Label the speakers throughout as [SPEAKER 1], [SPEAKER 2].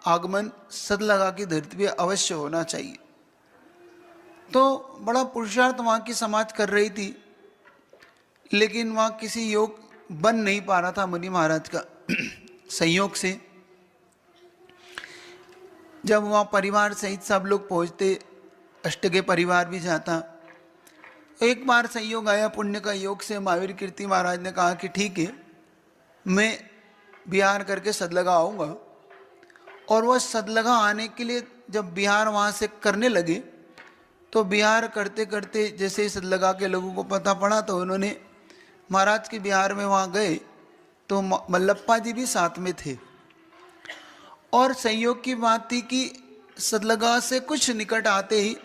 [SPEAKER 1] आगमन सतलगा की धरती पे अवश्य होना चाहिए। तो बड़ा पुरुषार्थ वहाँ की समाज कर रही थी, लेकिन वहाँ किसी योग बन नहीं पा रहा था मुनि महाराज का संयोग से। जब वहाँ परिवार सहित सब लोग पहुँचते, अष्टगे परिवार भी जाता, एक बार संयोग आया पुण्य का योग से, महावीर कीर्ति महाराज ने कहा कि ठीक है, मैं बिहार करके सतलगा आऊँगा। और वह सतलगा आने के लिए जब बिहार वहाँ से करने लगे, तो बिहार करते करते जैसे सतलगा के लोगों को पता पड़ा, तो उन्होंने महाराज के बिहार में वहाँ गए, तो मल्लप्पा जी भी साथ में थे। और संयोग की बात थी कि सतलगा से कुछ निकट आते ही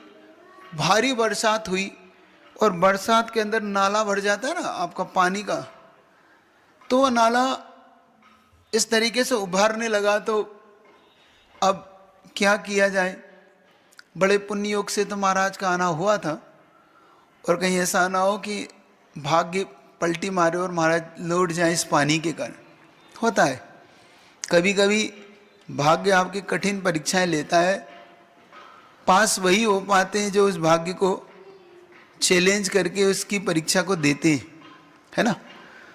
[SPEAKER 1] भारी बरसात हुई, और बरसात के अंदर नाला भर जाता है ना आपका पानी का, तो वह नाला इस तरीके से उभारने लगा। तो अब क्या किया जाए, बड़े पुण्य योग से तो महाराज का आना हुआ था, और कहीं ऐसा ना हो कि भाग्य पलटी मारे और महाराज लौट जाए इस पानी के कारण। होता है कभी कभी, भाग्य आपकी कठिन परीक्षाएं लेता है, पास वही हो पाते हैं जो उस भाग्य को चैलेंज करके उसकी परीक्षा को देते हैं, है ना।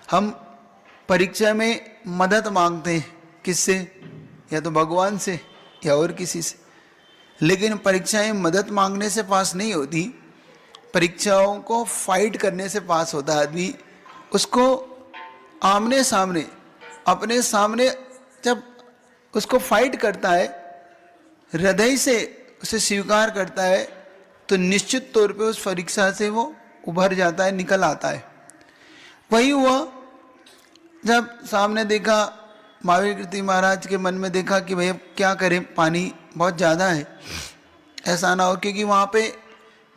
[SPEAKER 1] हम परीक्षा में मदद मांगते हैं, किससे? या तो भगवान से या और किसी से। लेकिन परीक्षाएं मदद मांगने से पास नहीं होती, परीक्षाओं को फाइट करने से पास होता है आदमी। उसको आमने सामने, अपने सामने जब उसको फाइट करता है, हृदय से उसे स्वीकार करता है, तो निश्चित तौर पे उस परीक्षा से वो उभर जाता है, निकल आता है। वही हुआ जब सामने देखा, महावीर कीर्ति महाराज के मन में देखा कि भाई अब क्या करें, पानी बहुत ज़्यादा है, ऐसा ना हो, क्योंकि वहाँ पे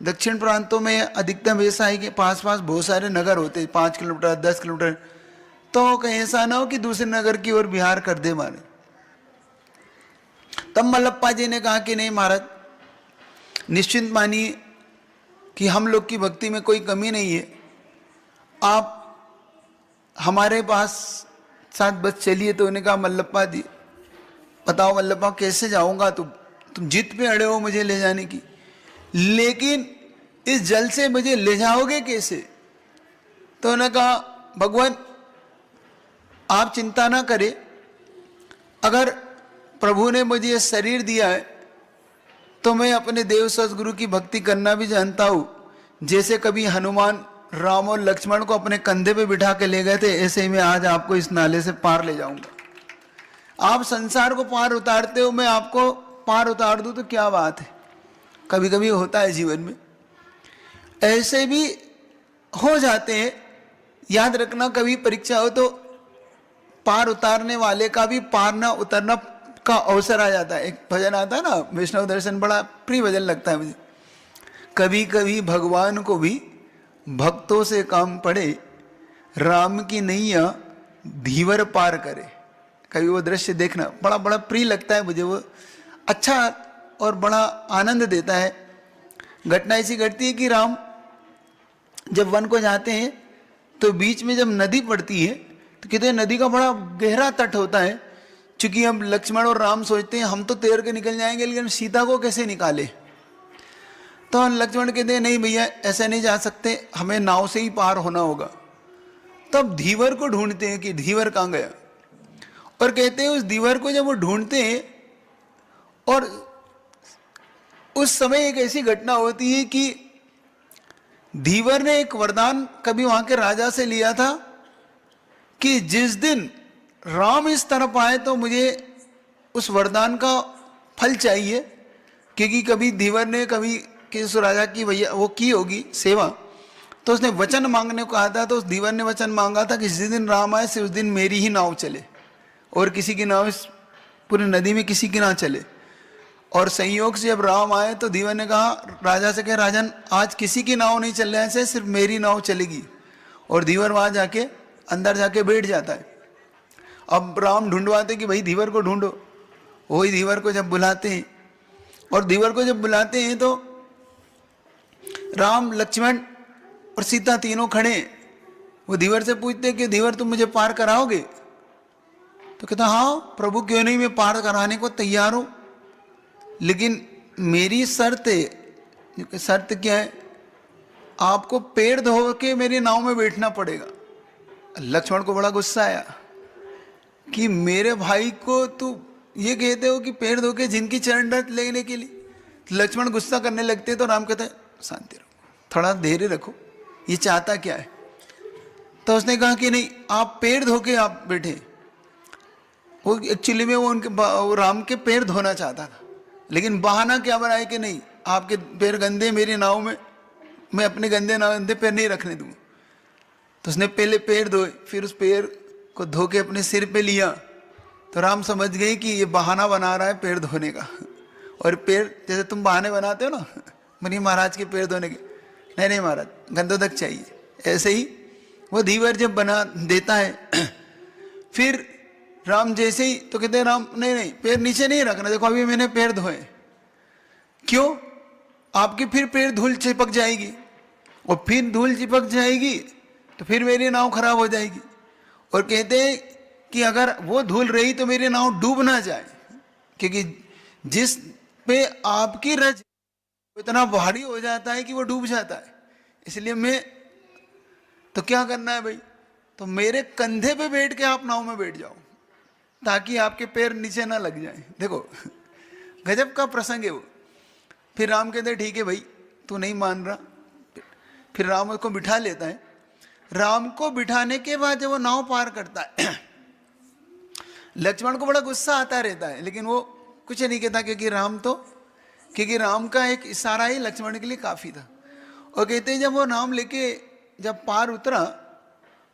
[SPEAKER 1] दक्षिण प्रांतों में अधिकतम ऐसा है कि पास पास बहुत सारे नगर होते, 5 किलोमीटर 10 किलोमीटर, तो कहीं ऐसा ना हो कि दूसरे नगर की ओर बिहार कर दे मारे। तब मल्लप्पा जी ने कहा कि नहीं महाराज, निश्चिंत मानिए कि हम लोग की भक्ति में कोई कमी नहीं है, आप हमारे पास साथ बस चलिए। तो उन्होंने कहा मल्लप्पा जी बताओ मल्लप्पा कैसे जाऊंगा, तुम जिद पे अड़े हो मुझे ले जाने की, लेकिन इस जल से मुझे ले जाओगे कैसे? तो उन्होंने कहा भगवान आप चिंता ना करें, अगर प्रभु ने मुझे ये शरीर दिया है तो मैं अपने देव सदगुरु की भक्ति करना भी जानता हूँ। जैसे कभी हनुमान राम और लक्ष्मण को अपने कंधे पे बिठा के ले गए थे, ऐसे ही मैं आज आपको इस नाले से पार ले जाऊंगा। आप संसार को पार उतारते हो, मैं आपको पार उतार दूं तो क्या बात है। कभी कभी होता है जीवन में, ऐसे भी हो जाते हैं। याद रखना, कभी परीक्षा हो तो पार उतारने वाले का भी पार ना उतरना का अवसर आ जाता है। एक भजन आता है ना, वैष्णव दर्शन, बड़ा प्रिय भजन लगता है मुझे। कभी कभी भगवान को भी भक्तों से काम पड़े, राम की नैया धीवर पार करे। कभी वो दृश्य देखना, बड़ा बड़ा प्रिय लगता है मुझे, वो अच्छा और बड़ा आनंद देता है। घटना ऐसी घटती है कि राम जब वन को जाते हैं तो बीच में जब नदी पड़ती है तो कहते हैं नदी का बड़ा गहरा तट होता है। चूंकि हम लक्ष्मण और राम सोचते हैं हम तो तैर के निकल जाएंगे, लेकिन सीता को कैसे निकाले? तो लक्ष्मण कहते हैं नहीं भैया ऐसे नहीं जा सकते, हमें नाव से ही पार होना होगा। तब धीवर को ढूंढते हैं कि धीवर कहाँ गया, और कहते हैं उस धीवर को जब वो ढूंढते हैं, और उस समय एक ऐसी घटना होती है कि धीवर ने एक वरदान कभी वहां के राजा से लिया था कि जिस दिन राम इस तरफ आए तो मुझे उस वरदान का फल चाहिए। क्योंकि कभी धीवर ने कभी किस राजा की भैया वो की होगी सेवा, तो उसने वचन मांगने को कहा था। तो उस धीवर ने वचन मांगा था कि जिस दिन राम आए से उस दिन मेरी ही नाव चले, और किसी की नाव इस पूरी नदी में किसी की ना चले। और संयोग से जब राम आए तो धीवर ने कहा राजा से, कहे राजन आज किसी की नाव नहीं चल रहे से, सिर्फ मेरी नाव चलेगी। और धीवर वहां जाके अंदर जाके बैठ जाता है। अब राम ढूंढवाते कि भाई धीवर को ढूंढो, वही धीवर को जब बुलाते हैं, और धीवर को जब बुलाते हैं तो राम लक्ष्मण और सीता तीनों खड़े। वो धीवर से पूछते कि धीवर तुम मुझे पार कराओगे? तो कहता हाँ प्रभु क्यों नहीं, मैं पार कराने को तैयार हूं, लेकिन मेरी शर्त है। शर्त क्या है? आपको पैर धो के मेरी नाव में बैठना पड़ेगा। लक्ष्मण को बड़ा गुस्सा आया कि मेरे भाई को तू ये कहते हो कि पैर धो के जिनकी चरण रथ लेने के लिए। तो लक्ष्मण गुस्सा करने लगते, तो राम कहते शांति रखो, थोड़ा धैर्य रखो, ये चाहता क्या है। तो उसने कहा कि नहीं, आप पैर धो के आप बैठे। वो एक्चुअली में वो राम के पैर धोना चाहता था, लेकिन बहाना क्या बनाए कि नहीं आपके पैर गंदे मेरी नाव में, मैं अपने गंदे पैर नहीं रखने दूंगा। तो उसने पहले पैर धोए, फिर उस पैर को धो के अपने सिर पे लिया। तो राम समझ गए कि ये बहाना बना रहा है पैर धोने का। और पैर जैसे तुम बहाने बनाते हो ना मुनि महाराज के पैर धोने के, नहीं नहीं महाराज गंदोदक चाहिए, ऐसे ही वो धीवर जब बना देता है फिर राम जैसे ही, तो कहते हैं राम नहीं नहीं पैर नीचे नहीं रखना, देखो अभी मैंने पैर धोए। क्यों? आपकी फिर पैर धूल चिपक जाएगी, और फिर धूल चिपक जाएगी तो फिर मेरी नाव खराब हो जाएगी। और कहते हैं कि अगर वो धूल रही तो मेरी नाव डूब ना जाए, क्योंकि जिस पे आपकी रज इतना भारी हो जाता है कि वो डूब जाता है। इसलिए मैं तो क्या करना है भाई, तो मेरे कंधे पे बैठ के आप नाव में बैठ जाओ ताकि आपके पैर नीचे ना लग जाए। देखो गजब का प्रसंग है वो। फिर राम कहते ठीक है भाई तू नहीं मान रहा। फिर राम उसको बिठा लेता है। राम को बिठाने के बाद जब वो नाव पार करता है लक्ष्मण को बड़ा गुस्सा आता रहता है, लेकिन वो कुछ नहीं कहता, क्योंकि राम का एक इशारा ही लक्ष्मण के लिए काफी था। और कहते हैं जब वो नाम लेके जब पार उतरा,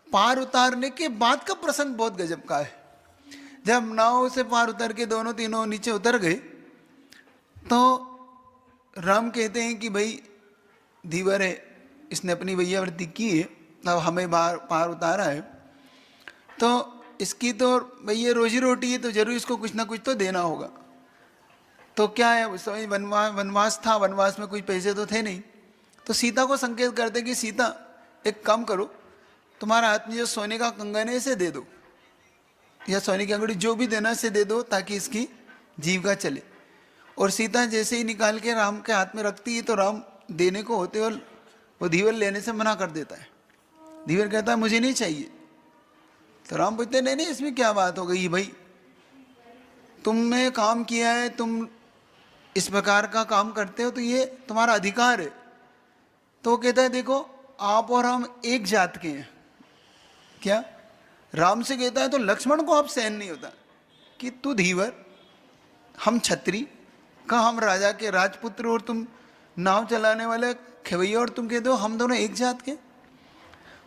[SPEAKER 1] पार उतारने के बाद का प्रसंग बहुत गजब का है। जब नाव से पार उतर के दोनों तीनों नीचे उतर गए तो राम कहते हैं कि भाई धीवर है, इसने अपनी वैयावृत्ति की है, अब हमें पार उतारा है, तो इसकी तो भाई ये रोजी रोटी है, तो जरूर इसको कुछ ना कुछ तो देना होगा। तो क्या है उस समय वनवास था, वनवास में कुछ पैसे तो थे नहीं। तो सीता को संकेत करते कि सीता एक काम करो, तुम्हारा हाथ में जो सोने का कंगन है इसे दे दो, या सोने की अंगूठी जो भी देना इसे दे दो ताकि इसकी जीविका चले। और सीता जैसे ही निकाल के राम के हाथ में रखती है तो राम देने को होते और वो धीवर लेने से मना कर देता है। धीवर कहता है मुझे नहीं चाहिए। तो राम पूछते नहीं नहीं इसमें क्या बात हो गई भाई, तुमने काम किया है, तुम इस प्रकार का काम करते हो तो ये तुम्हारा अधिकार है। तो वो कहता है देखो आप और हम एक जात के हैं। क्या? राम से कहता है तो लक्ष्मण को आप सहन नहीं होता कि तू धीवर, हम छत्री का, हम राजा के राजपुत्र और तुम नाव चलाने वाले खेवैया, और तुम कहते हो हम दोनों एक जात के।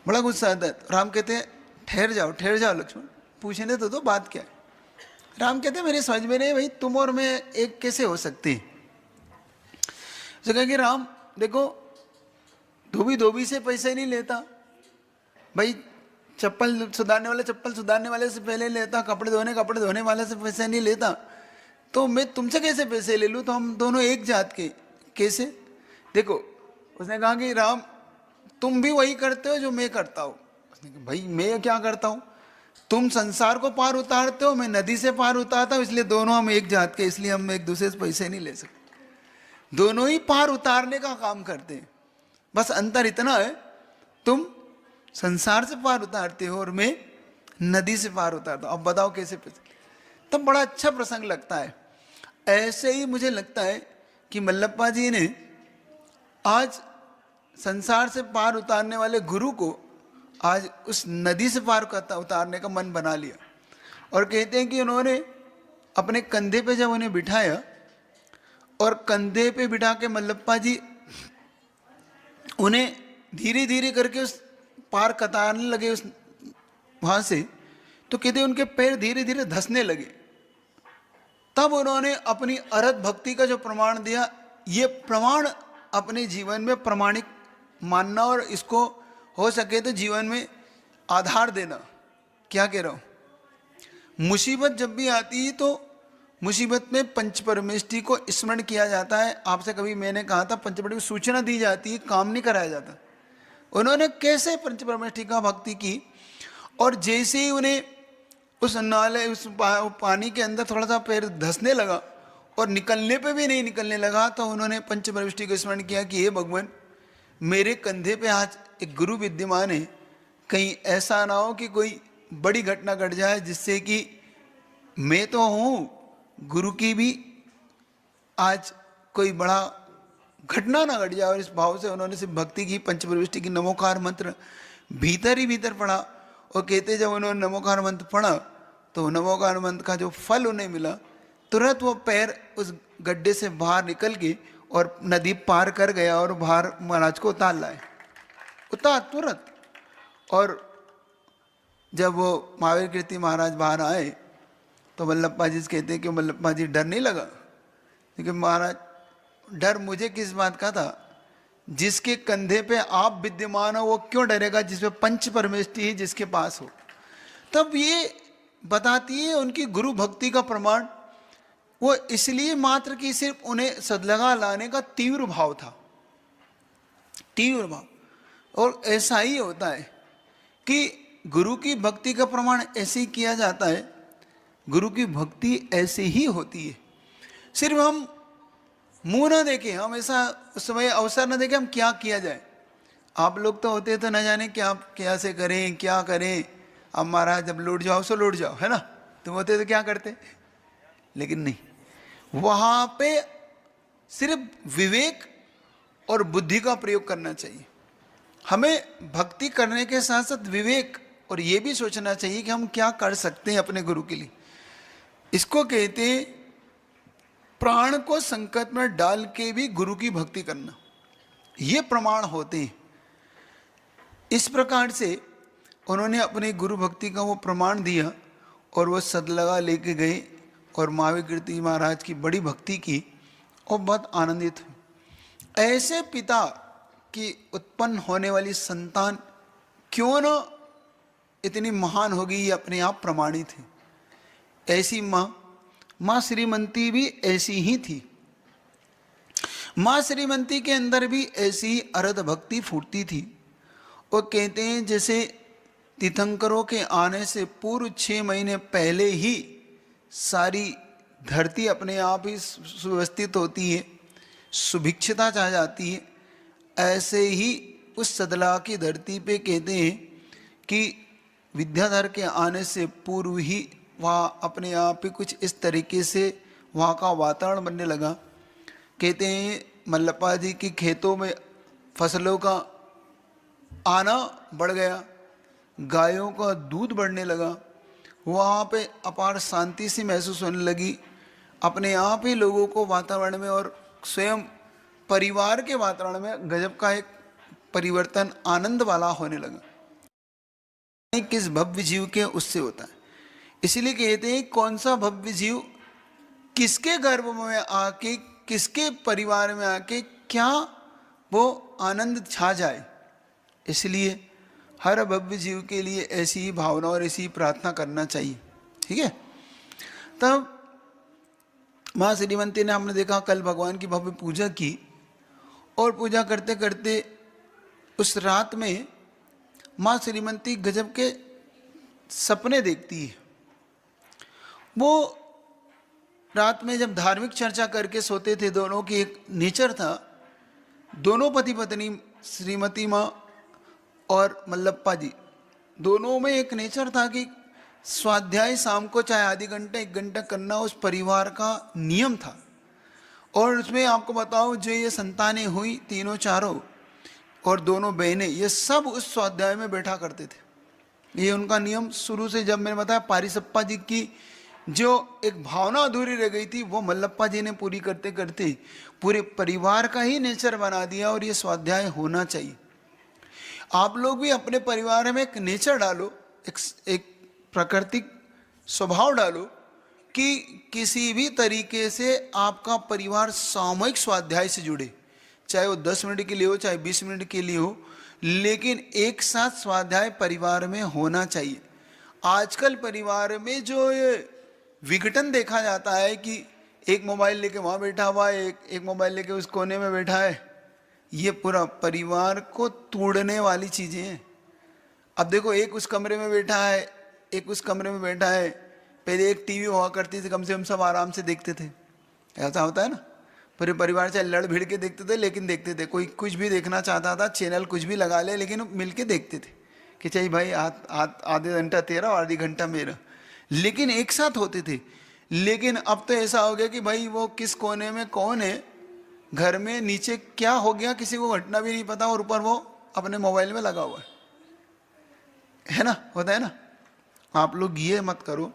[SPEAKER 1] बड़ा गुस्सा आता है। राम कहते हैं ठहर जाओ लक्ष्मण, पूछने तो बात क्या है। राम कहते हैं मेरे समझ में नहीं भाई, तुम और मैं एक कैसे हो सकते। तो कहा कि राम देखो धोबी से पैसे नहीं लेता भाई, चप्पल सुधारने वाले से पहले लेता, कपड़े धोने वाले से पैसे नहीं लेता, तो मैं तुमसे कैसे पैसे ले लूँ, तो हम दोनों एक जात के कैसे। देखो उसने कहा कि राम तुम भी वही करते हो जो मैं करता हूँ। उसने कहा भाई मैं क्या करता हूँ, तुम संसार को पार उतारते हो, मैं नदी से पार उतारता हूँ, इसलिए दोनों हम एक जात के, इसलिए हम एक दूसरे से पैसे नहीं ले सकते। दोनों ही पार उतारने का काम करते हैं, बस अंतर इतना है तुम संसार से पार उतारते हो और मैं नदी से पार उतारता हूँ। अब बताओ कैसे पैसे। तब बड़ा अच्छा प्रसंग लगता है। ऐसे ही मुझे लगता है कि मल्लप्पा जी ने आज संसार से पार उतारने वाले गुरु को आज उस नदी से पार उतारने का मन बना लिया। और कहते हैं कि उन्होंने अपने कंधे पे जब उन्हें बिठाया और कंधे पे बिठा के मल्लप्पा जी उन्हें धीरे धीरे करके उस पार कतारने लगे उस वहाँ से, तो कहते उनके पैर धीरे धीरे धंसने लगे। तब उन्होंने अपनी अरहत भक्ति का जो प्रमाण दिया, ये प्रमाण अपने जीवन में प्रमाणिक मानना और इसको हो सके तो जीवन में आधार देना। क्या कह रहा हूँ, मुसीबत जब भी आती है तो मुसीबत में पंच परमेष्ठी को स्मरण किया जाता है। आपसे कभी मैंने कहा था पंच परमेष्ठी को सूचना दी जाती है, काम नहीं कराया जाता। उन्होंने कैसे पंच परमेष्ठी का भक्ति की, और जैसे ही उन्हें उस नाले उस पानी के अंदर थोड़ा सा पैर धंसने लगा और निकलने पे भी नहीं निकलने लगा, तो उन्होंने पंचप्रविष्टि को स्मरण किया कि हे भगवान, मेरे कंधे पे आज एक गुरु विद्यमान है, कहीं ऐसा ना हो कि कोई बड़ी घटना घट जाए जिससे कि मैं तो हूँ गुरु की भी आज कोई बड़ा घटना ना घट जाए। और इस भाव से उन्होंने सिर्फ भक्ति की, पंचप्रविष्टि की नमोकार मंत्र भीतर ही भीतर पढ़ा। और कहते जब उन्होंने नमोकार मंत्र पढ़ा तो नमोकार मंत्र का जो फल उन्हें मिला, तुरंत वो पैर उस गड्ढे से बाहर निकल के और नदी पार कर गया और बाहर महाराज को उतार लाए, उतार तुरंत। और जब वो महावीर कीर्ति महाराज बाहर आए तो वल्लभपा जी कहते हैं कि वल्लभपा जी डर नहीं लगा? क्योंकि महाराज डर मुझे किस बात का था, जिसके कंधे पे आप विद्यमान हो वो क्यों डरेगा जिसपे पंच परमेष्टि जिसके पास हो। तब ये बताती है उनकी गुरु भक्ति का प्रमाण, वो इसलिए मात्र कि सिर्फ उन्हें सदलगा लाने का तीव्र भाव था, तीव्र भाव। और ऐसा ही होता है कि गुरु की भक्ति का प्रमाण ऐसे ही किया जाता है, गुरु की भक्ति ऐसे ही होती है। सिर्फ हम मुंह ना देखें, हम ऐसा उस समय अवसर ना देखें हम क्या किया जाए। आप लोग तो होते तो न जाने क्या क्या से करें क्या करें। अब महाराज जब लौट जाओ सो लौट जाओ, है ना, तुम होते तो क्या करते। लेकिन नहीं, वहां पे सिर्फ विवेक और बुद्धि का प्रयोग करना चाहिए। हमें भक्ति करने के साथ साथ विवेक और ये भी सोचना चाहिए कि हम क्या कर सकते हैं अपने गुरु के लिए। इसको कहते हैं प्राण को संकट में डाल के भी गुरु की भक्ति करना, ये प्रमाण होते हैं। इस प्रकार से उन्होंने अपने गुरु भक्ति का वो प्रमाण दिया और वो सदलगा लेके गए और महावीर कीर्ति महाराज की बड़ी भक्ति की और बहुत आनंदित हुए। ऐसे पिता की उत्पन्न होने वाली संतान क्यों न इतनी महान होगी, ये अपने आप प्रमाणित है। ऐसी माँ श्रीमंती भी ऐसी ही थी। माँ श्रीमंती के अंदर भी ऐसी ही अरध भक्ति फूटती थी। वो कहते हैं जैसे तीर्थंकरों के आने से पूर्व 6 महीने पहले ही सारी धरती अपने आप ही सुव्यवस्थित होती है, सुभिक्षता चाह जाती है, ऐसे ही उस सदला की धरती पे कहते हैं कि विद्याधर के आने से पूर्व ही वहाँ अपने आप ही कुछ इस तरीके से वहाँ का वातावरण बनने लगा। कहते हैं मल्लप्पा जी की खेतों में फसलों का आना बढ़ गया, गायों का दूध बढ़ने लगा, वहाँ पे अपार शांति सी महसूस होने लगी। अपने आप ही लोगों को वातावरण में और स्वयं परिवार के वातावरण में गजब का एक परिवर्तन आनंद वाला होने लगा। किस भव्य जीव के उससे होता है। इसलिए कहते हैं कौन सा भव्य जीव किसके गर्भ में आके, किसके परिवार में आके क्या वो आनंद छा जाए। इसलिए हर भव्य जीव के लिए ऐसी ही भावना और ऐसी ही प्रार्थना करना चाहिए। ठीक है। तब माँ श्रीमंती ने, हमने देखा कल भगवान की भव्य पूजा की और पूजा करते करते उस रात में माँ श्रीमंती गजब के सपने देखती है। वो रात में जब धार्मिक चर्चा करके सोते थे, दोनों की एक नेचर था, दोनों पति पत्नी श्रीमती माँ और मल्लप्पा जी दोनों में एक नेचर था कि स्वाध्याय शाम को चाहे आधे घंटे 1 घंटा करना उस परिवार का नियम था। और उसमें आपको बताओ जो ये संतानें हुई तीनों चारों और दोनों बहनें, ये सब उस स्वाध्याय में बैठा करते थे। ये उनका नियम शुरू से, जब मैंने बताया पारिसप्पा जी की जो एक भावना अधूरी रह गई थी वो मल्लप्पा जी ने पूरी करते करते पूरे परिवार का ही नेचर बना दिया। और ये स्वाध्याय होना चाहिए। आप लोग भी अपने परिवार में एक नेचर डालो, एक प्राकृतिक स्वभाव डालो कि किसी भी तरीके से आपका परिवार सामूहिक स्वाध्याय से जुड़े, चाहे वो 10 मिनट के लिए हो चाहे 20 मिनट के लिए हो, लेकिन एक साथ स्वाध्याय परिवार में होना चाहिए। आजकल परिवार में जो ये विघटन देखा जाता है कि एक मोबाइल लेके वहाँ बैठा हुआ है, एक मोबाइल लेके उस कोने में बैठा है, ये पूरा परिवार को तोड़ने वाली चीज़ें हैं। अब देखो एक उस कमरे में बैठा है, एक उस कमरे में बैठा है, पहले एक टीवी हुआ करती थी, कम से कम सब आराम से देखते थे, ऐसा होता है ना, पूरे परिवार से लड़ भिड़ के देखते थे, लेकिन देखते थे। कोई कुछ भी देखना चाहता था, चैनल कुछ भी लगा ले, लेकिन मिल के देखते थे कि चाहिए भाई आधे घंटा तेरा और आधी घंटा मेरा, लेकिन एक साथ होते थे। लेकिन अब तो ऐसा हो गया कि भाई वो किस कोने में कौन है, घर में नीचे क्या हो गया किसी को घटना भी नहीं पता, और ऊपर वो अपने मोबाइल में लगा हुआ है ना, होता है ना। आप लोग ये मत करो,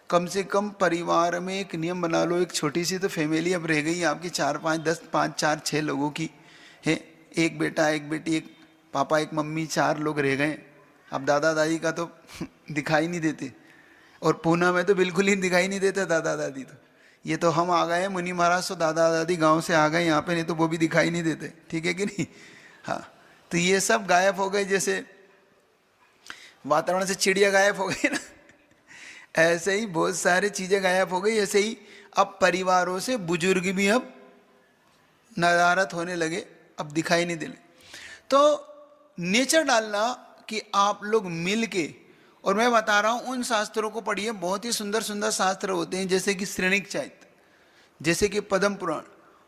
[SPEAKER 1] कम से कम परिवार में एक नियम बना लो। एक छोटी सी तो फैमिली अब रह गई आपकी, 4 5 10 5 4 6 लोगों की है, एक बेटा एक बेटी एक पापा एक मम्मी, 4 लोग रह गए। अब दादा दादी का तो दिखाई नहीं देते, और पूना में तो बिल्कुल ही दिखाई नहीं देते दादा दादी। तो ये तो हम आ गए हैं मुनि महाराज, तो दादा दादी गांव से आ गए यहाँ पे, नहीं तो वो भी दिखाई नहीं देते, ठीक है कि नहीं। हाँ, तो ये सब गायब हो गए, जैसे वातावरण से चिड़िया गायब हो गई ना, ऐसे ही बहुत सारी चीज़ें गायब हो गई। ऐसे ही अब परिवारों से बुजुर्ग भी अब नदारत होने लगे, अब दिखाई नहीं देने। तो नेचर डालना कि आप लोग मिल के, और मैं बता रहा हूँ उन शास्त्रों को पढ़िए, बहुत ही सुंदर सुंदर शास्त्र होते हैं, जैसे कि श्रेणिक चैत, जैसे कि पद्म पुराण,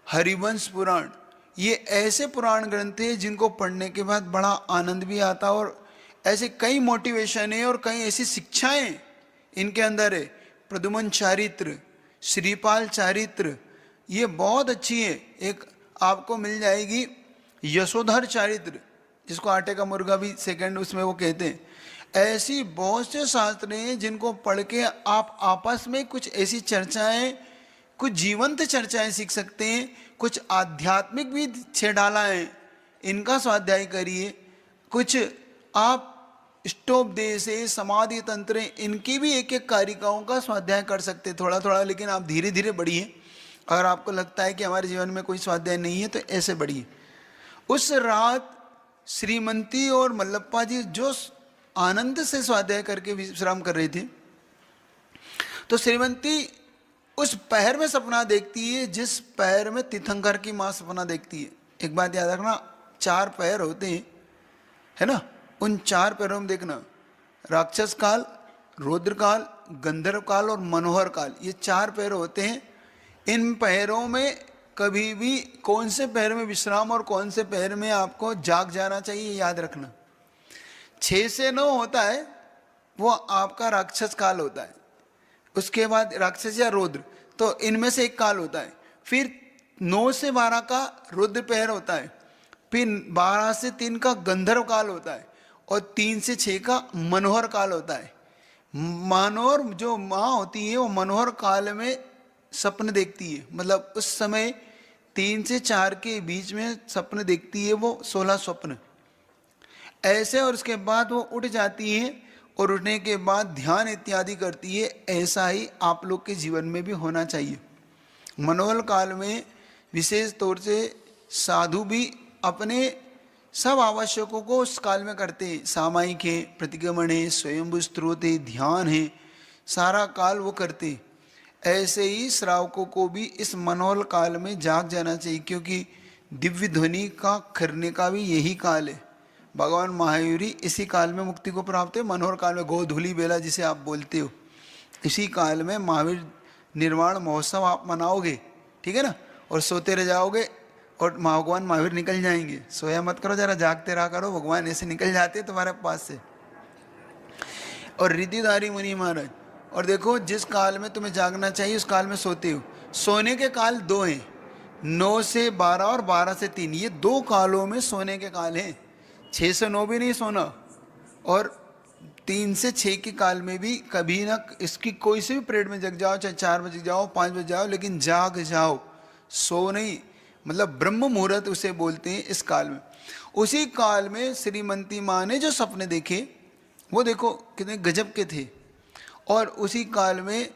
[SPEAKER 1] हरिवंश पुराण। ये ऐसे पुराण ग्रंथ हैं जिनको पढ़ने के बाद बड़ा आनंद भी आता, और ऐसे कई मोटिवेशन है और कई ऐसी शिक्षाएं इनके अंदर है। प्रद्युमन चारित्र, श्रीपाल चारित्र, ये बहुत अच्छी है। एक आपको मिल जाएगी यशोधर चारित्र, जिसको आटे का मुर्गा भी सेकंड उसमें वो कहते हैं। ऐसी बहुत से शास्त्र हैं जिनको पढ़ के आप आपस में कुछ ऐसी चर्चाएं, कुछ जीवंत चर्चाएं सीख सकते हैं। कुछ आध्यात्मिक भी छेड़ाला है, इनका स्वाध्याय करिए। कुछ आप स्टोपदेश से समाधि तंत्र, इनकी भी एक एक कारिकाओं का स्वाध्याय कर सकते थोड़ा थोड़ा, लेकिन आप धीरे धीरे बढ़िए। अगर आपको लगता है कि हमारे जीवन में कोई स्वाध्याय नहीं है तो ऐसे बढ़िए। उस रात श्रीमंती और मल्लप्पा जी जो आनंद से स्वाध्याय करके विश्राम कर रहे थे, तो श्रीमंती उस पैर में सपना देखती है जिस पैर में तीर्थंकर की माँ सपना देखती है। एक बात याद रखना, 4 पैर होते हैं, है ना, उन 4 पैरों में देखना, राक्षस काल, रौद्र काल, गंधर्व काल और मनोहर काल, ये 4 पैर होते हैं। इन पैरों में कभी भी कौन से पैर में विश्राम और कौन से पैर में आपको जाग जाना चाहिए, याद रखना। 6 से 9 होता है वो आपका राक्षस काल होता है, उसके बाद राक्षस या रौद्र, तो इनमें से एक काल होता है। फिर 9 से 12 का रुद्र पैर होता है, फिर 12 से 3 का गंधर्व काल होता है, और 3 से 6 का मनोहर काल होता है। मनोहर जो माँ होती है वो मनोहर काल में सपने देखती है, मतलब उस समय 3 से 4 के बीच में सपने देखती है वो, 16 स्वप्न ऐसे। और उसके बाद वो उठ जाती है, और उठने के बाद ध्यान इत्यादि करती है। ऐसा ही आप लोग के जीवन में भी होना चाहिए। मनोहर काल में विशेष तौर से साधु भी अपने सब आवश्यकों को उस काल में करते हैं। सामायिक है, प्रतिक्रमण है, स्वयंभू स्त्रोत है, ध्यान है, सारा काल वो करते। ऐसे ही श्रावकों को भी इस मनोहर काल में जाग जाना चाहिए, क्योंकि दिव्य ध्वनि का करने का भी यही काल है। भगवान महावीर इसी काल में मुक्ति को प्राप्त है। मनोहर काल में गोधूली बेला जिसे आप बोलते हो, इसी काल में महावीर निर्वाण महोत्सव आप मनाओगे, ठीक है ना, और सोते रह जाओगे और भगवान महावीर निकल जाएंगे। सोया मत करो, जरा जागते रहा करो, भगवान ऐसे निकल जाते तुम्हारे पास से। और रिद्धिधारी मुनि महाराज, और देखो जिस काल में तुम्हें जागना चाहिए उस काल में सोते हो। सोने के काल 2 हैं, 9 से 12 और 12 से 3, ये 2 कालों में सोने के काल हैं। 6 से 9 भी नहीं सोना, और 3 से 6 के काल में भी कभी ना, इसकी कोई से भी पीरियड में जग जाओ, चाहे 4 बजे जाओ 5 बजे जाओ, लेकिन जाग जाओ, सो नहीं। मतलब ब्रह्म मुहूर्त उसे बोलते हैं इस काल में। उसी काल में श्रीमंती माँ ने जो सपने देखे वो देखो कितने गजब के थे। और उसी काल में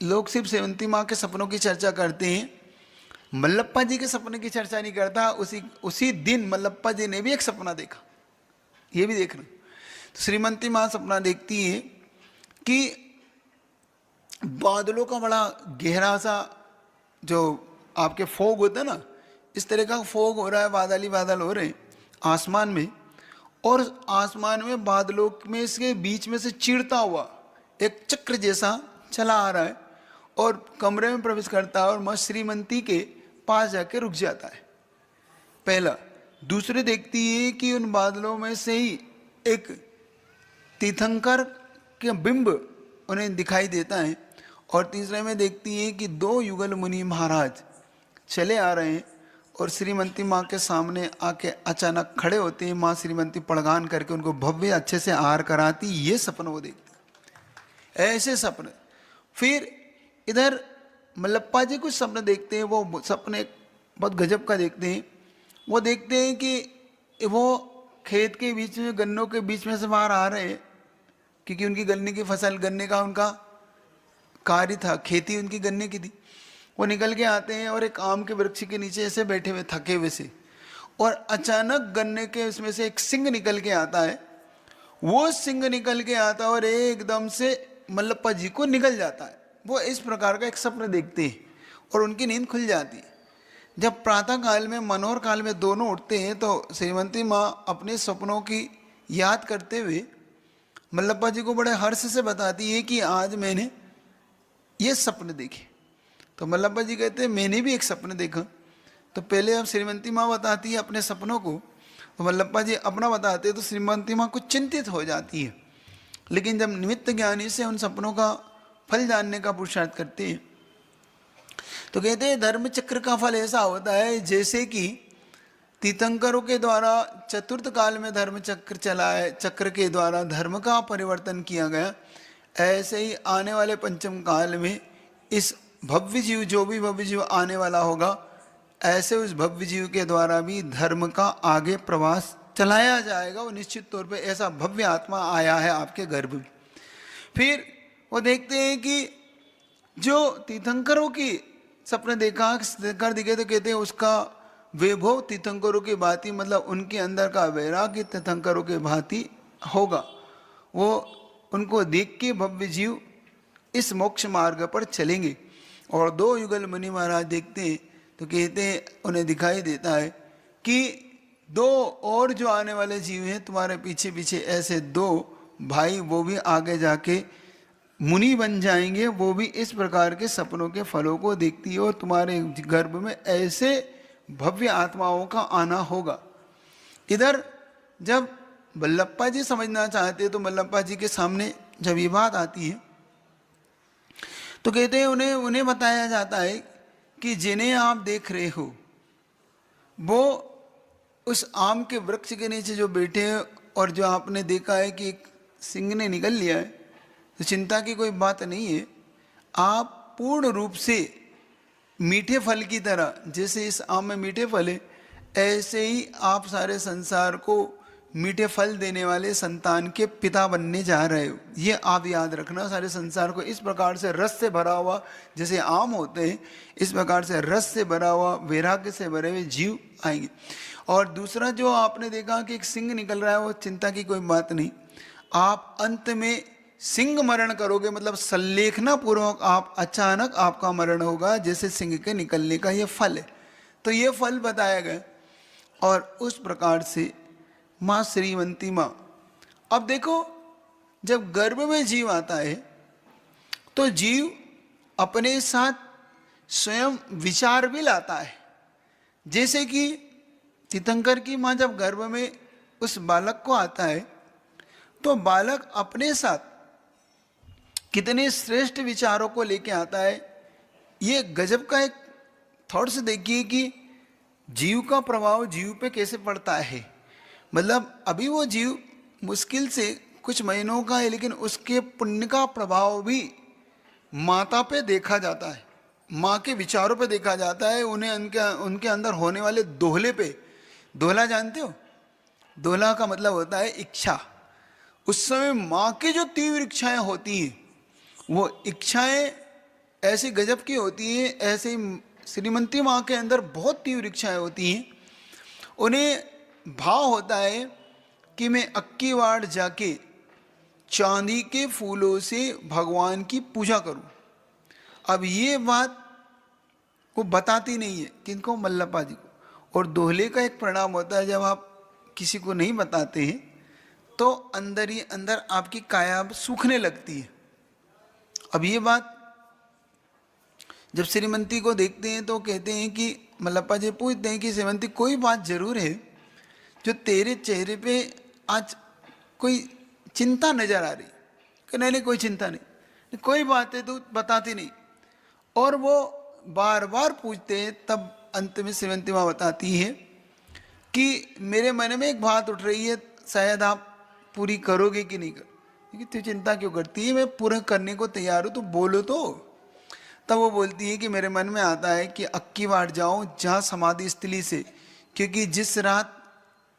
[SPEAKER 1] लोग सिर्फ श्रीमंती माँ के सपनों की चर्चा करते हैं, मल्लप्पा जी के सपने की चर्चा नहीं करता। उसी दिन मल्लप्पा जी ने भी एक सपना देखा, ये भी देखना। तो श्रीमंती माँ सपना देखती है कि बादलों का बड़ा गहरा सा, जो आपके फोग होता है ना, इस तरह का फोग हो रहा है, बादल ही बादल हो रहे हैं आसमान में, और आसमान में बादलों में इसके बीच में से चीरता हुआ एक चक्र जैसा चला आ रहा है और कमरे में प्रवेश करता है और माँ श्रीमती के पास जाके रुक जाता है। पहला। दूसरे देखती है कि उन बादलों में से ही एक तीर्थंकर के बिंब उन्हें दिखाई देता है। और तीसरे में देखती है कि 2 युगल मुनि महाराज चले आ रहे हैं और श्रीमती माँ के सामने आके अचानक खड़े होते हैं। माँ श्रीमती पड़गान करके उनको भव्य अच्छे से आहार कराती। ये सपन वो देखते, ऐसे सपन। फिर इधर मल्लप्पा जी कुछ सपने देखते हैं। वो सपने बहुत गजब का देखते हैं। वो देखते हैं कि वो खेत के बीच में, गन्नों के बीच में से बाहर आ रहे हैं, क्योंकि उनकी गन्ने की फसल, गन्ने का उनका कार्य था, खेती उनकी गन्ने की थी। वो निकल के आते हैं और एक आम के वृक्ष के नीचे ऐसे बैठे हुए थके हुए से, और अचानक गन्ने के उसमें से एक सिंह निकल के आता है। वो सिंह निकल के आता है और एकदम से मल्लप्पा जी को निकल जाता है। वो इस प्रकार का एक सपना देखते हैं और उनकी नींद खुल जाती है। जब प्रातः काल में, मनोहर काल में दोनों उठते हैं तो श्रीमती माँ अपने सपनों की याद करते हुए मल्लप्पा जी को बड़े हर्ष से बताती है कि आज मैंने ये सपने देखे। तो मल्लप्पा जी कहते हैं मैंने भी एक सपना देखा। तो पहले अब श्रीमती माँ बताती है अपने सपनों को, तो मल्लप्पा जी अपना बताते हैं तो श्रीमती माँ कुछ चिंतित हो जाती है। लेकिन जब निमित्त ज्ञानी से उन सपनों का फल जानने का पुरुषार्थ करते हैं तो कहते हैं धर्म चक्र का फल ऐसा होता है जैसे कि तीर्थंकरों के द्वारा चतुर्थ काल में धर्म चक्र चला है, चक्र के द्वारा धर्म का परिवर्तन किया गया, ऐसे ही आने वाले पंचम काल में इस भव्य जीव, जो भी भव्य जीव आने वाला होगा, ऐसे उस भव्य जीव के द्वारा भी धर्म का आगे प्रवास चलाया जाएगा। वो निश्चित तौर पे ऐसा भव्य आत्मा आया है आपके गर्भ में। फिर वो देखते हैं कि जो तीर्थंकरों की सपने देखा कर दिखे तो कहते हैं उसका वैभव तीर्थंकरों की भांति, मतलब उनके अंदर का वैराग्य तीर्थंकरों के भांति होगा। वो उनको देख के भव्य जीव इस मोक्ष मार्ग पर चलेंगे। और 2 युगल मुनि महाराज देखते हैं तो कहते हैं उन्हें दिखाई देता है कि 2 और जो आने वाले जीव हैं तुम्हारे पीछे पीछे, ऐसे 2 भाई वो भी आगे जाके मुनि बन जाएंगे। वो भी इस प्रकार के सपनों के फलों को देखती है और तुम्हारे गर्भ में ऐसे भव्य आत्माओं का आना होगा। इधर जब मल्लप्पा जी समझना चाहते हैं तो मल्लप्पा जी के सामने जब ये बात आती है तो कहते हैं उन्हें बताया जाता है कि जिन्हें आप देख रहे हो वो उस आम के वृक्ष के नीचे जो बैठे हैं, और जो आपने देखा है कि एक सिंह ने निकल लिया है, तो चिंता की कोई बात नहीं है। आप पूर्ण रूप से मीठे फल की तरह, जैसे इस आम में मीठे फल है, ऐसे ही आप सारे संसार को मीठे फल देने वाले संतान के पिता बनने जा रहे हो। ये आप याद रखना। सारे संसार को इस प्रकार से रस से भरा हुआ, जैसे आम होते हैं, इस प्रकार से रस से भरा हुआ, वैराग्य से भरे हुए जीव आएंगे। और दूसरा जो आपने देखा कि एक सिंह निकल रहा है, वो चिंता की कोई बात नहीं। आप अंत में सिंह मरण करोगे, मतलब संलेखना पूर्वक आप अचानक आपका मरण होगा, जैसे सिंह के निकलने का ये फल है। तो ये फल बताया गया। और उस प्रकार से माँ श्रीमती माँ, अब देखो जब गर्भ में जीव आता है तो जीव अपने साथ स्वयं विचार भी लाता है। जैसे कि तीर्थंकर की माँ जब गर्भ में उस बालक को आता है तो बालक अपने साथ कितने श्रेष्ठ विचारों को लेके आता है। ये गजब का एक थॉट्स देखिए कि जीव का प्रभाव जीव पे कैसे पड़ता है। मतलब अभी वो जीव मुश्किल से कुछ महीनों का है, लेकिन उसके पुण्य का प्रभाव भी माता पे देखा जाता है, माँ के विचारों पे देखा जाता है, उन्हें उनके अंदर होने वाले दोहले पे। दोहला जानते हो? दोहला का मतलब होता है इच्छा। उस समय माँ की जो तीव्र इच्छाएं होती हैं, वो इच्छाएं ऐसी गजब की होती हैं। ऐसे ही श्रीमती माँ के अंदर बहुत तीव्र इच्छाएं होती हैं। उन्हें भाव होता है कि मैं अक्की वाड़ जाके चांदी के फूलों से भगवान की पूजा करूं। अब ये बात वो बताती नहीं है, किनको? मल्लप्पा जी को। और दोहले का एक परिणाम होता है, जब आप किसी को नहीं बताते हैं तो अंदर ही अंदर आपकी काया अब सूखने लगती है। अब ये बात जब श्रीमती को देखते हैं तो कहते हैं कि मल्लप्पा जी पूछते हैं कि श्रीमती कोई बात जरूर है जो तेरे चेहरे पे आज कोई चिंता नजर आ रही। कि नहीं नहीं कोई चिंता नहीं, कोई बात है तो बताती नहीं। और वो बार बार पूछते हैं, तब अंत में श्रीमती माँ बताती है कि मेरे मन में एक बात उठ रही है, शायद आप पूरी करोगे कि नहीं करोगे। तू चिंता क्यों करती है, मैं पूरा करने को तैयार हूँ, तो बोलो तो। तब वो बोलती है कि मेरे मन में आता है कि अक्की बार जाऊँ जहाँ समाधि स्थली से, क्योंकि जिस रात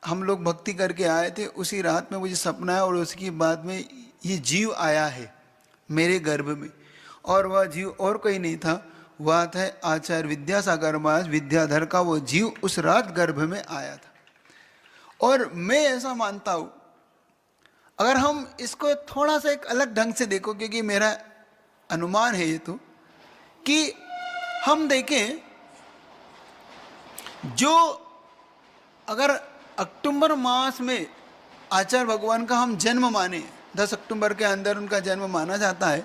[SPEAKER 1] हम लोग भक्ति करके आए थे उसी रात में मुझे सपना है और उसके बाद में ये जीव आया है मेरे गर्भ में। और वह जीव और कोई नहीं था, वह था आचार्य विद्यासागर महाराज विद्याधर का वो जीव उस रात गर्भ में आया था। और मैं ऐसा मानता हूँ, अगर हम इसको थोड़ा सा एक अलग ढंग से देखो, क्योंकि मेरा अनुमान है ये तो, कि हम देखें जो अगर अक्टूबर मास में आचार्य भगवान का हम जन्म माने, 10 अक्टूबर के अंदर उनका जन्म माना जाता है,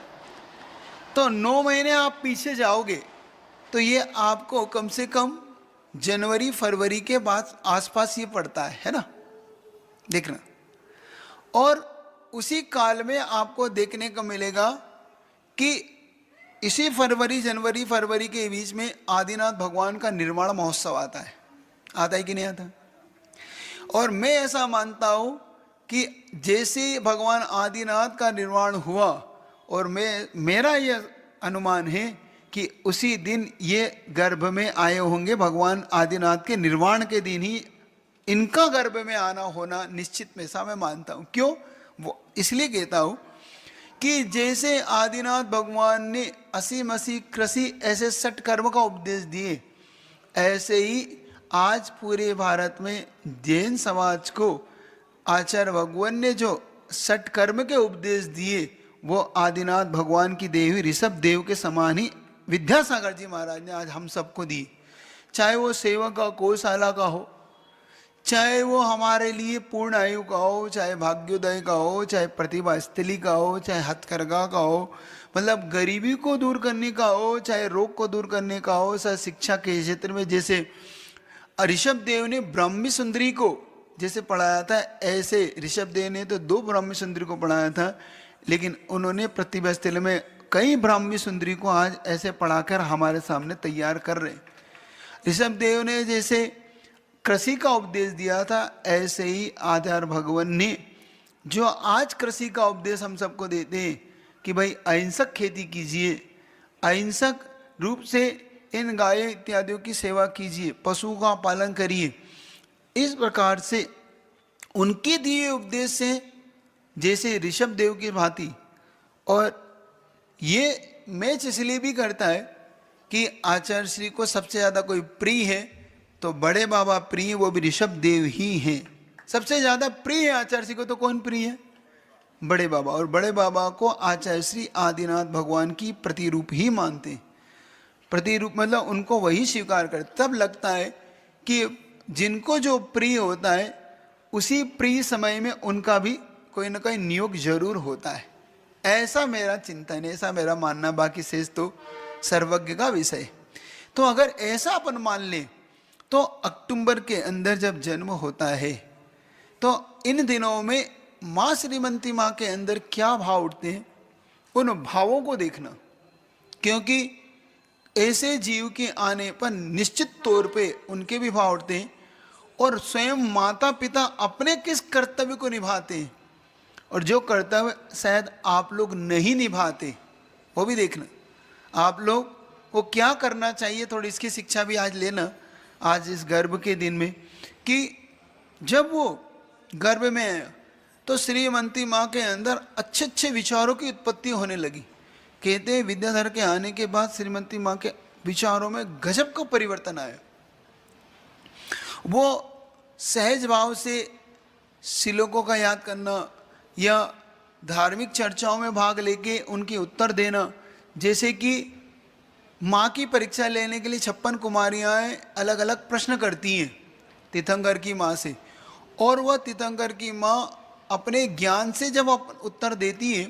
[SPEAKER 1] तो 9 महीने आप पीछे जाओगे तो ये आपको कम से कम जनवरी फरवरी के बाद आसपास ये पड़ता है ना, देखना। और उसी काल में आपको देखने को मिलेगा कि इसी जनवरी फरवरी के बीच में आदिनाथ भगवान का निर्वाण महोत्सव आता है कि नहीं आता। और मैं ऐसा मानता हूँ कि जैसे भगवान आदिनाथ का निर्वाण हुआ, और मेरा ये अनुमान है कि उसी दिन ये गर्भ में आए होंगे, भगवान आदिनाथ के निर्वाण के दिन ही इनका गर्भ में आना होना निश्चित में, ऐसा मैं मानता हूँ। क्यों? वो इसलिए कहता हूँ कि जैसे आदिनाथ भगवान ने असीम असी कृषि ऐसे 60 कर्म का उपदेश दिए, ऐसे ही आज पूरे भारत में जैन समाज को आचार्य भगवान ने जो 60 कर्म के उपदेश दिए, वो आदिनाथ भगवान की देवी ऋषभ देव के समान ही विद्यासागर जी महाराज ने आज हम सबको दी। चाहे वो सेवा का गौशाला का हो, चाहे वो हमारे लिए पूर्ण आयु का हो, चाहे भाग्योदय का हो, चाहे प्रतिभा स्थली का हो, चाहे हथकरघा का हो, मतलब गरीबी को दूर करने का हो, चाहे रोग को दूर करने का हो, चाहे शिक्षा के क्षेत्र में जैसे ऋषभ देव ने ब्राह्मी सुंदरी को जैसे पढ़ाया था, ऐसे ऋषभ देव ने तो 2 ब्राह्मी सुंदरी को पढ़ाया था, लेकिन उन्होंने प्रतिभा स्थल में कई ब्राह्मी सुंदरी को आज ऐसे पढ़ाकर हमारे सामने तैयार कर रहे। ऋषभ देव ने जैसे कृषि का उपदेश दिया था, ऐसे ही आचार्य भगवान ने जो आज कृषि का उपदेश हम सबको देते हैं कि भाई अहिंसक खेती कीजिए, अहिंसक रूप से इन गाय इत्यादियों की सेवा कीजिए, पशु का पालन करिए। इस प्रकार से उनके दिए उपदेश से जैसे ऋषभ देव की भांति। और ये मैच इसलिए भी करता है कि आचार्य श्री को सबसे ज़्यादा कोई प्रिय है तो बड़े बाबा प्रिय, वो भी ऋषभ देव ही हैं। सबसे ज़्यादा प्रिय है आचार्य श्री को तो कौन प्रिय है? बड़े बाबा। और बड़े बाबा को आचार्य श्री आदिनाथ भगवान की प्रतिरूप ही मानते हैं। प्रतिरूप मतलब उनको वही स्वीकार करते। तब लगता है कि जिनको जो प्रिय होता है उसी प्रिय समय में उनका भी कोई ना कोई नियोग जरूर होता है। ऐसा मेरा चिंतन है, ऐसा मेरा मानना। बाकी शेष तो सर्वज्ञ का विषय। तो अगर ऐसा अपन मान लें तो अक्टूबर के अंदर जब जन्म होता है तो इन दिनों में माँ श्रीमती माँ के अंदर क्या भाव उठते हैं, उन भावों को देखना। क्योंकि ऐसे जीव के आने पर निश्चित तौर पे उनके भी भाव उठते हैं, और स्वयं माता पिता अपने किस कर्तव्य को निभाते हैं, और जो कर्तव्य शायद आप लोग नहीं निभाते वो भी देखना। आप लोग को क्या करना चाहिए, थोड़ी इसकी शिक्षा भी आज लेना आज इस गर्भ के दिन में। कि जब वो गर्भ में आया तो श्रीमती माँ के अंदर अच्छे अच्छे विचारों की उत्पत्ति होने लगी। कहते हैं विद्याधर के आने के बाद श्रीमती माँ के विचारों में गजब का परिवर्तन आया। वो सहज भाव से श्लोकों का याद करना या धार्मिक चर्चाओं में भाग लेके उनके उत्तर देना। जैसे कि माँ की परीक्षा लेने के लिए 56 कुमारियाँ अलग अलग प्रश्न करती हैं तीर्थंकर की माँ से, और वह तीर्थंकर की माँ अपने ज्ञान से जब उत्तर देती है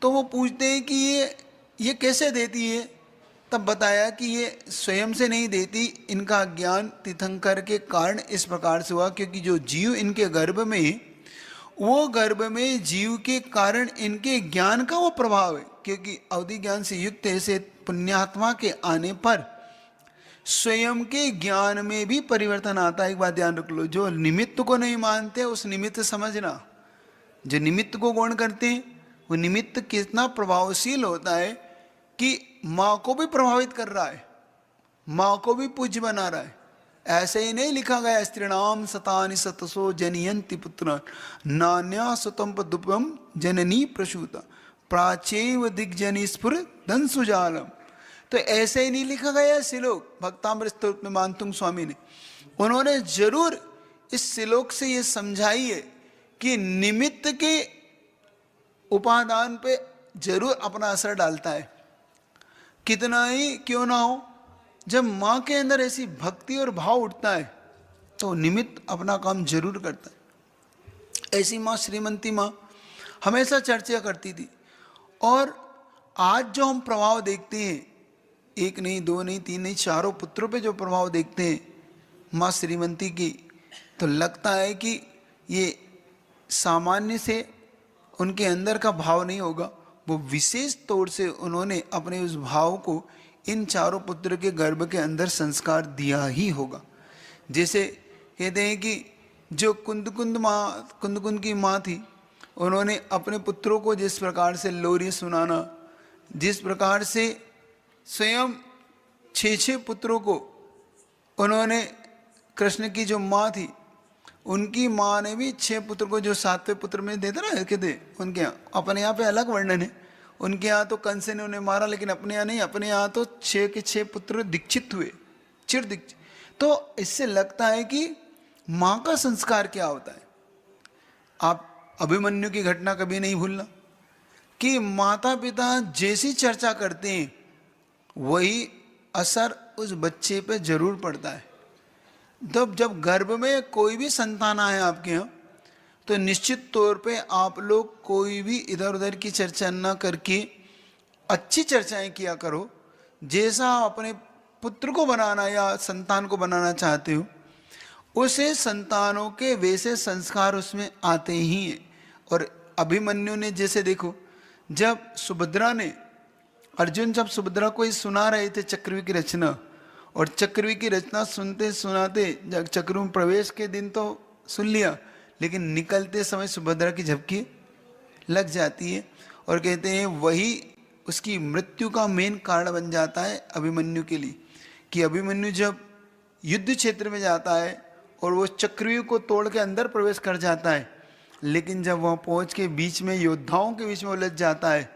[SPEAKER 1] तो वो पूछते हैं कि ये कैसे देती है। तब बताया कि ये स्वयं से नहीं देती, इनका ज्ञान तीर्थंकर के कारण इस प्रकार से हुआ, क्योंकि जो जीव इनके गर्भ में, वो गर्भ में जीव के कारण इनके ज्ञान का वो प्रभाव है। क्योंकि अवधि ज्ञान से युक्त ऐसे पुण्यात्मा के आने पर स्वयं के ज्ञान में भी परिवर्तन आता है। एक बात ध्यान रख लो, जो निमित्त को नहीं मानते उस निमित्त समझना, जो निमित्त को गौण करते हैं वो निमित्त कितना प्रभावशील होता है कि माँ को भी प्रभावित कर रहा है, माँ को भी पूज्य बना रहा है। ऐसे ही नहीं लिखा गया स्त्रीणाम सतानि सतसो जनयन्ति पुत्र नान्या सुतम पदुपम जननी प्रसूता प्राचेव दिग्जनी स्फुर धनसुजालम। तो ऐसे ही नहीं लिखा गया श्लोक भक्तामृत स्तोत्र में मानतुंग स्वामी ने, उन्होंने जरूर इस श्लोक से ये समझाई है कि निमित्त के उपादान पे जरूर अपना असर डालता है, कितना ही क्यों ना हो। जब माँ के अंदर ऐसी भक्ति और भाव उठता है तो निमित्त अपना काम जरूर करता है। ऐसी माँ श्रीमंती माँ हमेशा चर्चा करती थी। और आज जो हम प्रभाव देखते हैं, एक नहीं, दो नहीं, तीन नहीं, चारों पुत्रों पे जो प्रभाव देखते हैं माँ श्रीमंती की, तो लगता है कि ये सामान्य से उनके अंदर का भाव नहीं होगा, वो विशेष तौर से उन्होंने अपने उस भाव को इन चारों पुत्र के गर्भ के अंदर संस्कार दिया ही होगा। जैसे कहते हैं कि जो कुंद की माँ थी, उन्होंने अपने पुत्रों को जिस प्रकार से लोरी सुनाना, जिस प्रकार से स्वयं 6 पुत्रों को उन्होंने, कृष्ण की जो माँ थी उनकी माँ ने भी 6 पुत्र को, जो 7वें पुत्र में देते ना कहते, उनके यहाँ अपने यहाँ पे अलग वर्णन है। उनके यहाँ तो कंस ने उन्हें मारा, लेकिन अपने यहाँ नहीं, अपने यहाँ तो 6 के 6 पुत्र दीक्षित हुए, चिर दीक्षित। तो इससे लगता है कि माँ का संस्कार क्या होता है। आप अभिमन्यु की घटना कभी नहीं भूलना कि माता पिता जैसी चर्चा करते हैं वही असर उस बच्चे पे जरूर पड़ता है। तब जब गर्भ में कोई भी संतान आए आपके यहाँ, तो निश्चित तौर पे आप लोग कोई भी इधर उधर की चर्चा ना करके अच्छी चर्चाएं किया करो। जैसा अपने पुत्र को बनाना या संतान को बनाना चाहते हो, उसे संतानों के वैसे संस्कार उसमें आते ही हैं। और अभिमन्यु ने जैसे देखो, जब सुभद्रा ने, अर्जुन जब सुभद्रा को सुना रहे थे चक्रव्यूह की रचना, और चक्रव्यूह की रचना सुनते सुनाते जब चक्रव्यूह में प्रवेश के दिन तो सुन लिया, लेकिन निकलते समय सुभद्रा की झपकी लग जाती है। और कहते हैं वही उसकी मृत्यु का मेन कारण बन जाता है अभिमन्यु के लिए। कि अभिमन्यु जब युद्ध क्षेत्र में जाता है और वो चक्रव्यूह को तोड़ के अंदर प्रवेश कर जाता है, लेकिन जब वहाँ पहुँच के बीच में योद्धाओं के बीच में उलझ जाता है,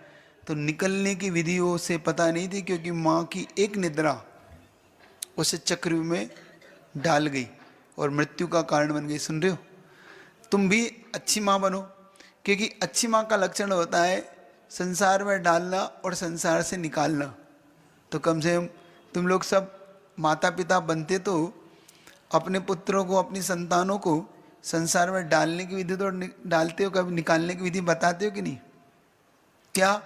[SPEAKER 1] तो निकलने की विधि उसे पता नहीं थी, क्योंकि माँ की एक निद्रा उसे चक्रव्यूह में डाल गई और मृत्यु का कारण बन गई। सुन रहे हो? तुम भी अच्छी माँ बनो, क्योंकि अच्छी माँ का लक्षण होता है संसार में डालना और संसार से निकालना। तो कम से कम तुम लोग सब माता पिता बनते तो अपने पुत्रों को, अपनी संतानों को संसार में डालने की विधि तो डालते हो, कभी निकालने की विधि बताते हो कि नहीं? क्या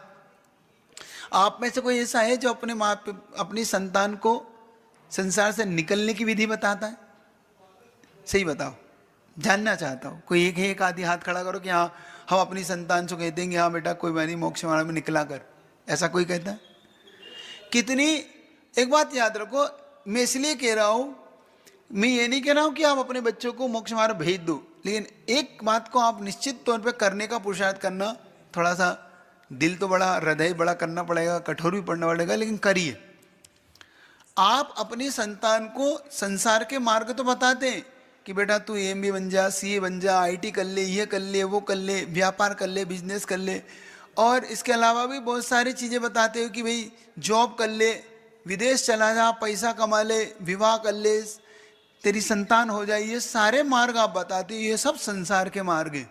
[SPEAKER 1] आप में से कोई ऐसा है जो अपनी संतान को संसार से निकलने की विधि बताता है? सही बताओ, जानना चाहता हूँ। कोई एक आदि हाथ खड़ा करो कि हाँ, हम अपनी संतान से कहते हैं कि हाँ बेटा कोई बात नहीं, मोक्ष मार्ग में निकला कर। ऐसा कोई कहता है? कितनी, एक बात याद रखो, मैं इसलिए कह रहा हूँ, मैं ये नहीं कह रहा हूँ कि आप अपने बच्चों को मोक्ष मार्ग भेज दो, लेकिन एक बात को आप निश्चित तौर पे करने का पुरुषार्थ करना। थोड़ा सा दिल तो बड़ा, हृदय बड़ा करना पड़ेगा, कठोर भी पड़ना पड़ेगा, लेकिन करिए। आप अपनी संतान को संसार के मार्ग तो बताते हैं कि बेटा तू एमबी बन जा, सीए बन जा, आईटी कर ले, ये कर ले, वो कर ले, व्यापार कर ले, बिजनेस कर ले, और इसके अलावा भी बहुत सारी चीज़ें बताते हो कि भाई जॉब कर ले, विदेश चला जा, पैसा कमा ले, विवाह कर ले, तेरी संतान हो जाए। ये सारे मार्ग आप बताते हो, ये सब संसार के मार्ग हैं।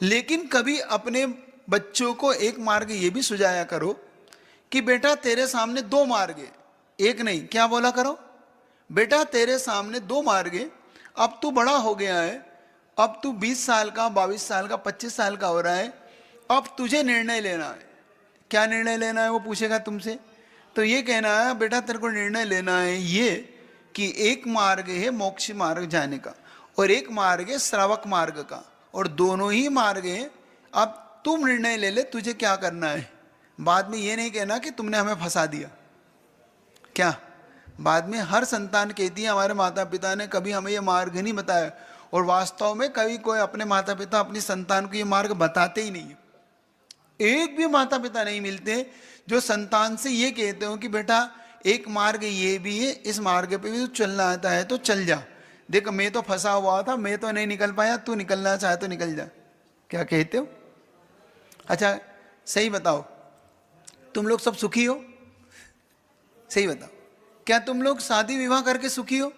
[SPEAKER 1] लेकिन कभी अपने बच्चों को एक मार्ग ये भी सुझाया करो कि बेटा तेरे सामने 2 मार्ग है, एक नहीं। क्या बोला करो? बेटा तेरे सामने 2 मार्ग है, अब तू बड़ा हो गया है, अब तू 20 साल का, 22 साल का, 25 साल का हो रहा है, अब तुझे निर्णय लेना है। क्या निर्णय लेना है वो पूछेगा तुमसे, तो ये कहना है बेटा तेरे को निर्णय लेना है ये कि एक मार्ग है मोक्ष मार्ग जाने का और एक मार्ग है श्रावक मार्ग का, और दोनों ही मार्ग हैं। अब तुम निर्णय ले ले तुझे क्या करना है। बाद में ये नहीं कहना कि तुमने हमें फंसा दिया। क्या बाद में हर संतान कहती है हमारे माता पिता ने कभी हमें ये मार्ग नहीं बताया, और वास्तव में कभी कोई अपने माता पिता अपनी संतान को ये मार्ग बताते ही नहीं है। एक भी माता पिता नहीं मिलते जो संतान से ये कहते हो कि बेटा एक मार्ग ये भी है, इस मार्ग पे भी तू चलना आता है तो चल जा, देख मैं तो फंसा हुआ था, मैं तो नहीं निकल पाया, तू निकलना चाहे तो निकल जा। क्या कहते हो? अच्छा सही बताओ, तुम लोग सब सुखी हो? सही बताओ, क्या तुम लोग शादी विवाह करके सुखी हो?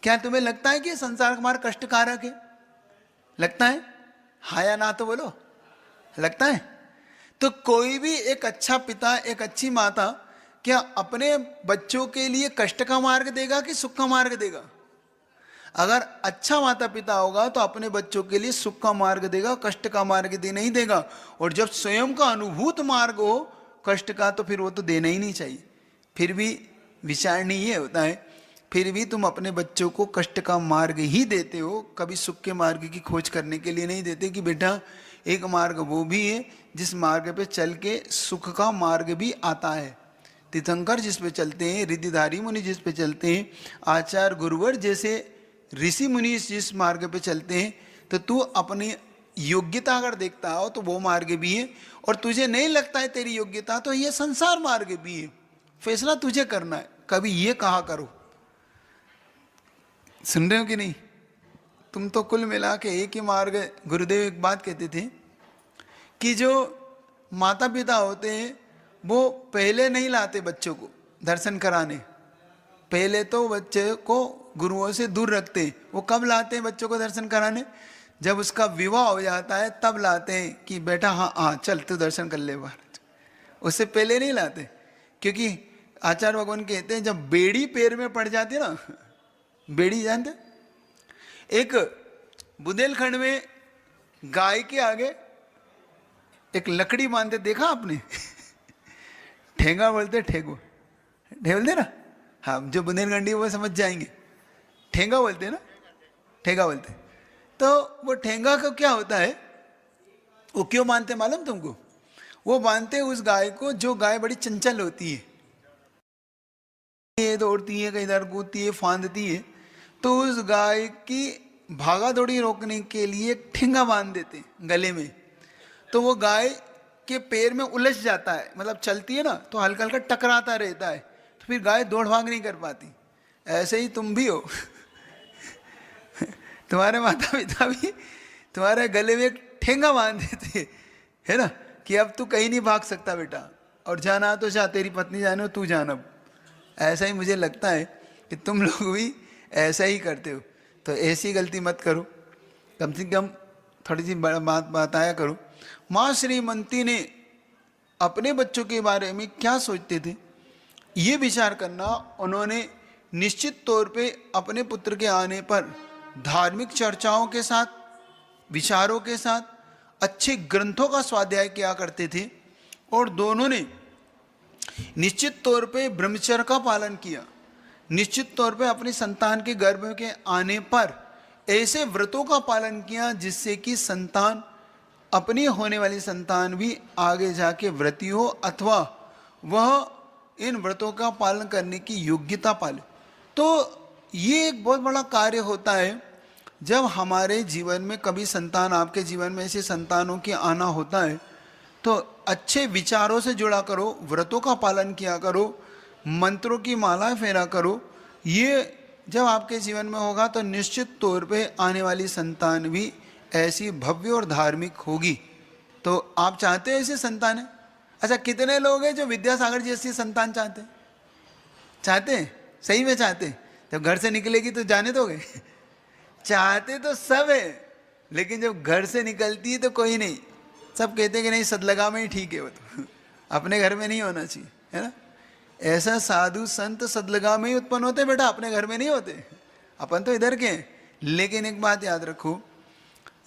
[SPEAKER 1] क्या तुम्हें लगता है कि संसार का मार्ग कष्टकारक है? लगता है? हाँ या ना तो बोलो, लगता है? तो कोई भी एक अच्छा पिता, एक अच्छी माता क्या अपने बच्चों के लिए कष्ट का मार्ग देगा कि सुख का मार्ग देगा? अगर अच्छा माता पिता होगा तो अपने बच्चों के लिए सुख का मार्ग देगा, कष्ट का मार्ग दे नहीं देगा। और जब स्वयं का अनुभूत मार्ग हो कष्ट का तो फिर वो तो देना ही नहीं चाहिए। फिर भी विचार नहीं ये होता है, फिर भी तुम अपने बच्चों को कष्ट का मार्ग ही देते हो, कभी सुख के मार्ग की खोज करने के लिए नहीं देते कि बेटा एक मार्ग वो भी है जिस मार्ग पे चल के सुख का मार्ग भी आता है। तीर्थंकर जिस पे चलते हैं, रिद्धिधारी मुनि जिस पे चलते हैं, आचार्य गुरुवर जैसे ऋषि मुनि जिस मार्ग पे चलते हैं, तो तू अपनी योग्यता अगर देखता हो तो वो मार्ग भी है, और तुझे नहीं लगता है तेरी योग्यता तो ये संसार मार्ग भी है। फैसला तुझे करना है। कभी ये कहा करो, सुन रहे हो कि नहीं? तुम तो कुल मिला के एक ही मार्ग है। गुरुदेव एक बात कहते थे कि जो माता पिता होते हैं वो पहले नहीं लाते बच्चों को दर्शन कराने, पहले तो बच्चे को गुरुओं से दूर रखते हैं। वो कब लाते हैं बच्चों को दर्शन कराने? जब उसका विवाह हो जाता है तब लाते हैं कि बेटा हाँ हाँ चल तू दर्शन कर ले बाहर, उससे पहले नहीं लाते। क्योंकि आचार्य भगवान कहते हैं जब बेड़ी पैर में पड़ जाती है ना, बेड़ी जानते, एक बुंदेलखंड में गाय के आगे एक लकड़ी बांधते देखा आपने? ठेंगा बोलते, ठेगो बोलते ना, हाँ जो बुंदेलखंडी वो समझ जाएंगे, ठेंगा बोलते ना, ठेंगा बोलते। तो वो ठेंगा का क्या होता है, वो क्यों बांधते मालूम तुमको? वो बांधते उस गाय को जो गाय बड़ी चंचल होती है, ये दौड़ती है, कहीं इधर कूदती है, फांदती है, तो उस गाय की भागा दौड़ी रोकने के लिए ठेंगा बांध देते गले में। तो वो गाय के पैर में उलझ जाता है, मतलब चलती है ना तो हल्का हल्का टकराता रहता है, तो फिर गाय दौड़ भाग नहीं कर पाती। ऐसे ही तुम भी हो तुम्हारे माता पिता भी तुम्हारे गले में एक ठेंगा बांध देते है ना, कि अब तू कहीं नहीं भाग सकता बेटा, और जाना तो जा, तेरी पत्नी जाने तू जाना। ऐसा ही मुझे लगता है कि तुम लोग भी ऐसा ही करते हो। तो ऐसी गलती मत करो, कम से कम थोड़ी सी बात बताया करो। माँ श्रीमती ने अपने बच्चों के बारे में क्या सोचते थे ये विचार करना। उन्होंने निश्चित तौर पे अपने पुत्र के आने पर धार्मिक चर्चाओं के साथ, विचारों के साथ, अच्छे ग्रंथों का स्वाध्याय किया करते थे, और दोनों ने निश्चित तौर पे ब्रह्मचर्य का पालन किया। निश्चित तौर पे अपनी संतान के गर्भ के आने पर ऐसे व्रतों का पालन किया जिससे कि संतान, अपनी होने वाली संतान भी आगे जाके व्रती हो, अथवा वह इन व्रतों का पालन करने की योग्यता पाले। तो ये एक बहुत बड़ा कार्य होता है। जब हमारे जीवन में कभी संतान, आपके जीवन में ऐसे संतानों के आना होता है, तो अच्छे विचारों से जुड़ा करो, व्रतों का पालन किया करो, मंत्रों की माला फेरा करो। ये जब आपके जीवन में होगा तो निश्चित तौर पे आने वाली संतान भी ऐसी भव्य और धार्मिक होगी। तो आप चाहते हो ऐसी संतान है? अच्छा, कितने लोग हैं जो विद्यासागर जैसी संतान चाहते हैं? चाहते हैं? सही में चाहते हैं? जब घर से निकलेगी तो जाने दोगे? चाहते तो सब है, लेकिन जब घर से निकलती है तो कोई नहीं। सब कहते हैं कि नहीं सदलगा में ही ठीक है, वो तो अपने घर में नहीं होना चाहिए, है ना। ऐसा साधु संत सदलगा में ही उत्पन्न होते बेटा, अपने घर में नहीं होते। अपन तो इधर के हैं, लेकिन एक बात याद रखो,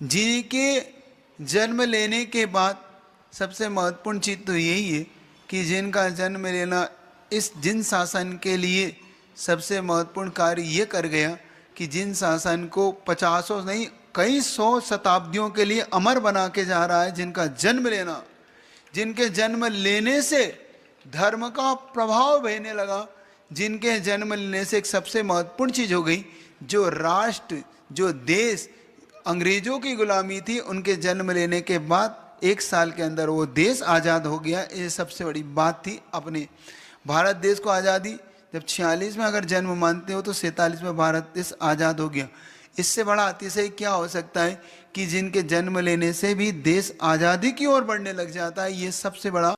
[SPEAKER 1] जिनके जन्म लेने के बाद सबसे महत्वपूर्ण चीज़ तो यही है कि जिनका जन्म लेना इस जिन शासन के लिए सबसे महत्वपूर्ण कार्य ये कर गया कि जिन शासन को 50 नहीं कई 100 शताब्दियों के लिए अमर बना के जा रहा है, जिनका जन्म लेना, जिनके जन्म लेने से धर्म का प्रभाव बहने लगा, जिनके जन्म लेने से एक सबसे महत्वपूर्ण चीज़ हो गई, जो राष्ट्र जो देश अंग्रेजों की गुलामी थी, उनके जन्म लेने के बाद 1 साल के अंदर वो देश आज़ाद हो गया। ये सबसे बड़ी बात थी। अपने भारत देश को आज़ादी जब 46 में अगर जन्म मानते हो तो 47 में भारत देश आज़ाद हो गया। इससे बड़ा अतिशय क्या हो सकता है कि जिनके जन्म लेने से भी देश आज़ादी की ओर बढ़ने लग जाता है। ये सबसे बड़ा